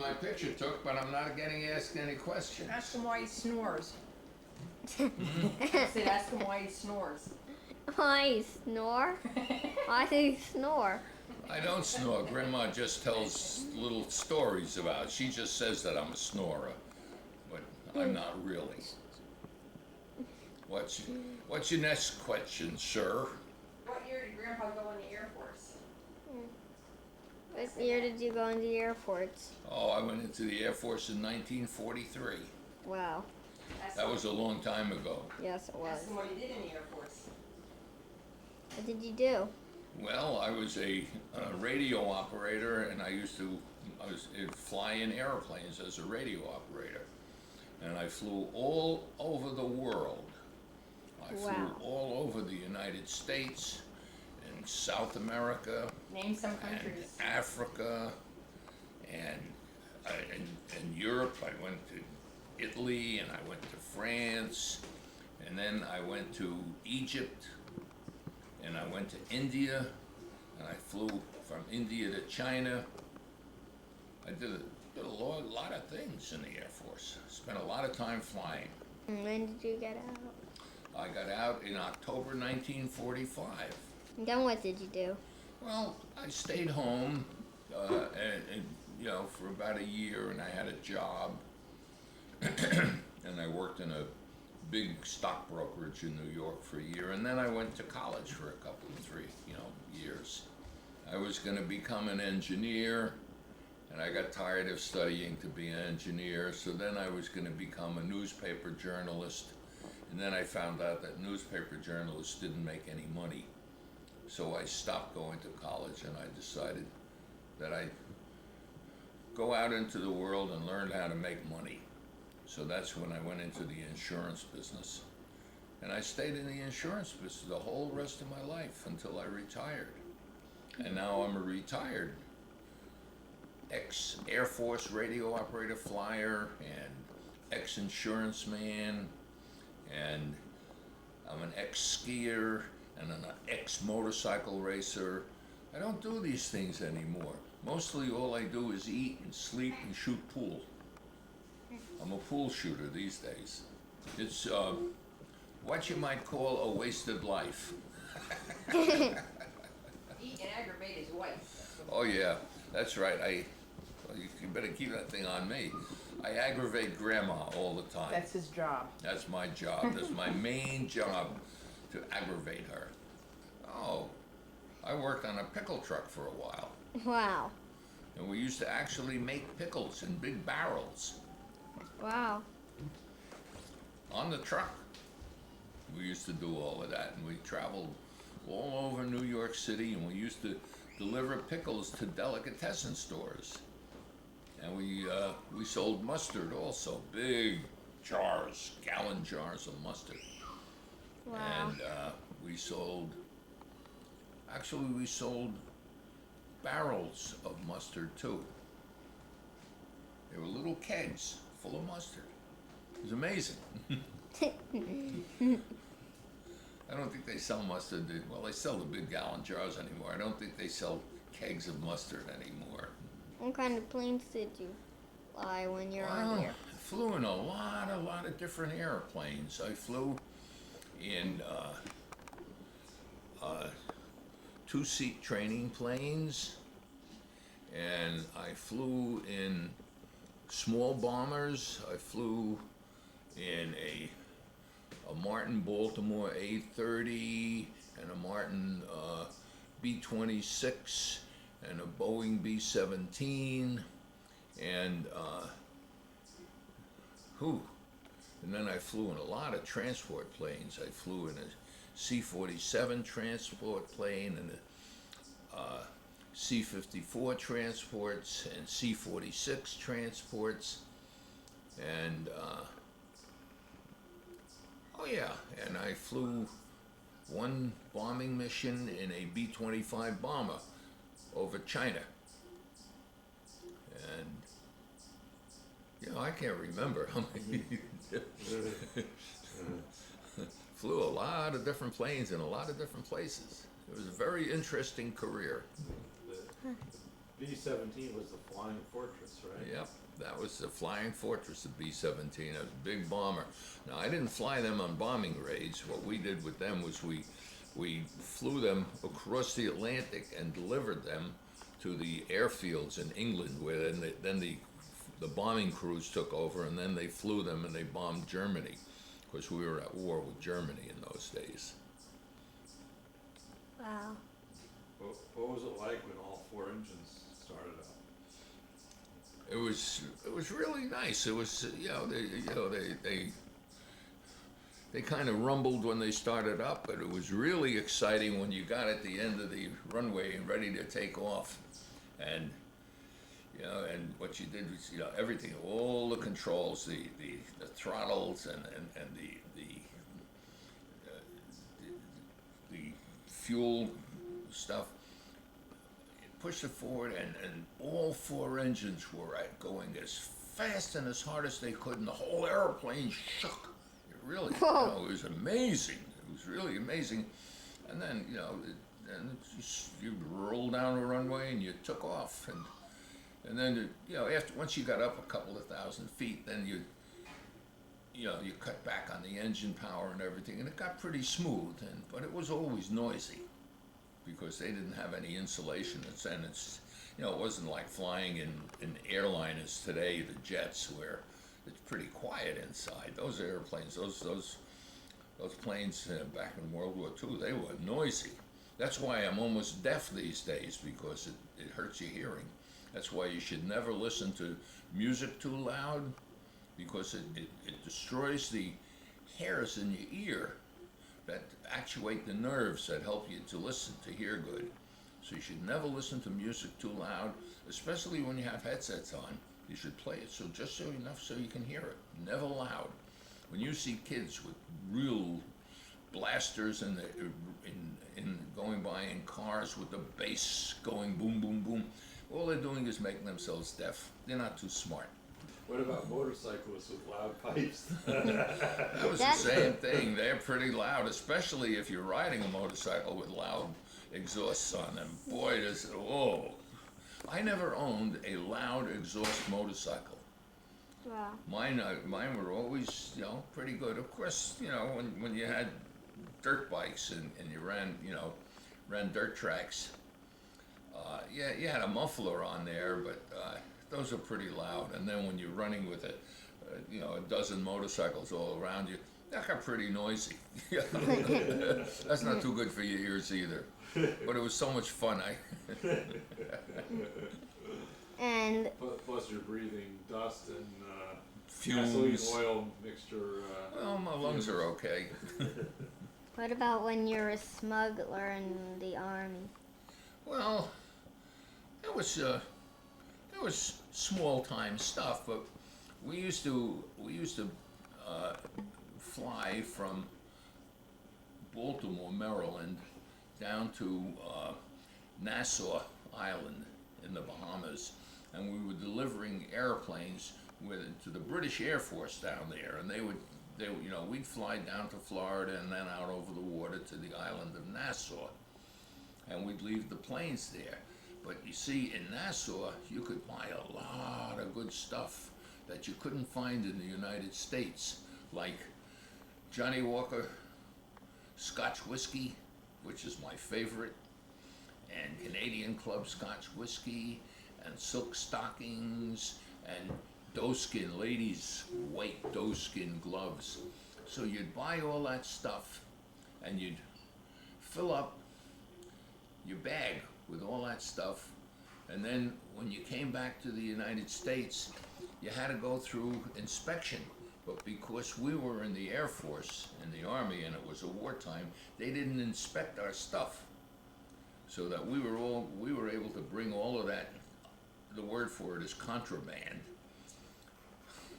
my picture took, but I'm not getting asked any questions. Ask him why he snores. I said, ask him why he snores. Why snore? Why do you snore? I don't snore. Grandma just tells little stories about it. She just says that I'm a snorer, but I'm not really. What's your next question, sir? What year did Grandpa go in the Air Force? What year did you go into the Air Force? Oh, I went into the Air Force in 1943. Wow. That was a long time ago. Yes, it was. Ask him what he did in the Air Force. What did you do? Well, I was a radio operator, and I was flying airplanes as a radio operator, and I flew all over the world. I flew Wow. all over the United States, and South America, Name some and countries. Africa, and in Europe. I went to Italy, and I went to France, and then I went to Egypt, and I went to India, and I flew from India to China. I did a lot of things in the Air Force. Spent a lot of time flying. And when did you get out? I got out in October 1945. And then what did you do? Well, I stayed home, and you know, for about a year, and I had a job, and I worked in a big stock brokerage in New York for a year, and then I went to college for a couple of 3 years. I was going to become an engineer, and I got tired of studying to be an engineer, so then I was going to become a newspaper journalist, and then I found out that newspaper journalists didn't make any money. So I stopped going to college, and I decided that I'd go out into the world and learn how to make money. So that's when I went into the insurance business. And I stayed in the insurance business the whole rest of my life until I retired. And now I'm a retired ex-Air Force radio operator flyer and ex-insurance man, and I'm an ex-skier and an ex-motorcycle racer. I don't do these things anymore. Mostly all I do is eat and sleep and shoot pool. I'm a pool shooter these days. It's what you might call a wasted life. Eat and aggravate his wife. Oh yeah, that's right. Well, you better keep that thing on me. I aggravate Grandma all the time. That's his job. That's my job. That's my main job, to aggravate her. Oh, I worked on a pickle truck for a while. Wow. And we used to actually make pickles in big barrels Wow. on the truck. We used to do all of that, and we traveled all over New York City, and we used to deliver pickles to delicatessen stores. And we sold mustard also, big jars, gallon jars of mustard. Wow. And we sold barrels of mustard too. They were little kegs full of mustard. It was amazing. I don't think they sell mustard. Well, they sell the big gallon jars anymore. I don't think they sell kegs of mustard anymore. What kind of planes did you fly when you're on here? I flew in a lot of different airplanes. I flew in two-seat training planes, and I flew in small bombers. I flew in a Martin Baltimore A-30 and a Martin B-26 and a Boeing B-17 and and then I flew in a lot of transport planes. I flew in a C-47 transport plane and a C-54 transports and C-46 transports, and oh yeah, and I flew one bombing mission in a B-25 bomber over China. And I can't remember how many. Flew a lot of different planes in a lot of different places. It was a very interesting career. B-17 was the Flying Fortress, right? Yep, that was the Flying Fortress, the B-17, a big bomber. Now, I didn't fly them on bombing raids. What we did with them was we flew them across the Atlantic and delivered them to the airfields in England, where then the bombing crews took over, and then they flew them and they bombed Germany. Of course, we were at war with Germany in those days. Wow. What was it like when all 4 engines started up? It was really nice. It was they kind of rumbled when they started up, but it was really exciting when you got at the end of the runway and ready to take off, and and what you did was everything, all the controls, the throttles and the fuel stuff. Pushed it forward, and all 4 engines were going as fast and as hard as they could, and the whole airplane shook. It really, it was amazing. It was really amazing. And then, you rolled down the runway and you took off, and then, once you got up a couple of thousand feet, then you cut back on the engine power and everything, and it got pretty smooth, but it was always noisy, because they didn't have any insulation. It wasn't like flying in airliners today, the jets, where it's pretty quiet inside. Those airplanes, those planes back in World War II, they were noisy. That's why I'm almost deaf these days, because it hurts your hearing. That's why you should never listen to music too loud, because it destroys the hairs in your ear that actuate the nerves that help you to listen, to hear good. So you should never listen to music too loud, especially when you have headsets on. You should play it just enough so you can hear it, never loud. When you see kids with real blasters in going by in cars with the bass going boom, boom, boom, all they're doing is making themselves deaf. They're not too smart. What about motorcyclists with loud pipes? That was the same thing. They're pretty loud, especially if you're riding a motorcycle with loud exhausts on them. Boy, I never owned a loud exhaust motorcycle. Wow. Mine were always, pretty good. Of course, when you had dirt bikes and you ran dirt tracks, you had a muffler on there, but those are pretty loud. And then when you're running with a dozen motorcycles all around you, that got pretty noisy. That's not too good for your ears either. But it was so much fun. And Plus you're breathing dust and fumes, gasoline oil mixture. Well, my lungs are okay. what about when you're a smuggler in the army? Well, it was small time stuff, but we used to fly from Baltimore, Maryland, down to Nassau Island in the Bahamas, and we were delivering airplanes to the British Air Force down there, and we'd fly down to Florida and then out over the water to the island of Nassau, and we'd leave the planes there. But you see, in Nassau, you could buy a lot of good stuff that you couldn't find in the United States, like Johnny Walker Scotch whiskey, which is my favorite, and Canadian Club Scotch whiskey, and silk stockings, and doeskin, ladies' white doeskin gloves. So you'd buy all that stuff, and you'd fill up your bag with all that stuff, and then when you came back to the United States, you had to go through inspection. But because we were in the Air Force, in the Army, and it was a wartime, they didn't inspect our stuff. So that we were able to bring all of that, the word for it is contraband,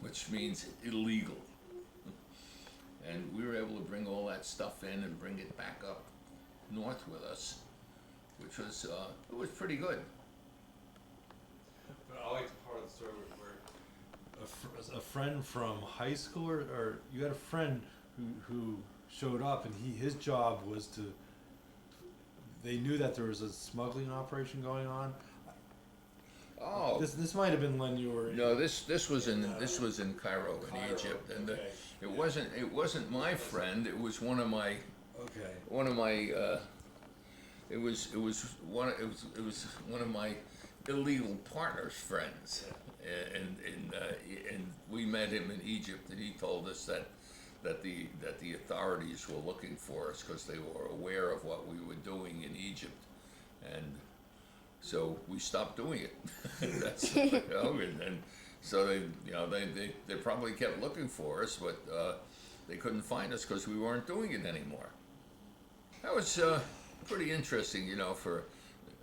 which means illegal. And we were able to bring all that stuff in and bring it back up north with us, which was, it was pretty good. But I like the part of the story where a friend from high school, or you had a friend who showed up, and his job was they knew that there was a smuggling operation going on. Oh. This might have been when you were. No, this was in Cairo, in Cairo, Egypt, and okay. it wasn't my friend. It was one of my Okay. it was one of my illegal partner's friends, and we met him in Egypt, and he told us that the authorities were looking for us because they were aware of what we were doing in Egypt, and so we stopped doing it. That's, and so they probably kept looking for us, but they couldn't find us because we weren't doing it anymore. That was pretty interesting, for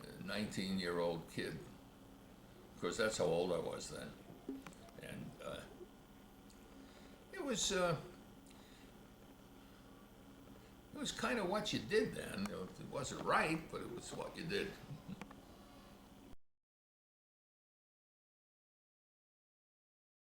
a 19-year-old kid, because that's how old I was then, and it was kind of what you did then. It wasn't right, but it was what you did.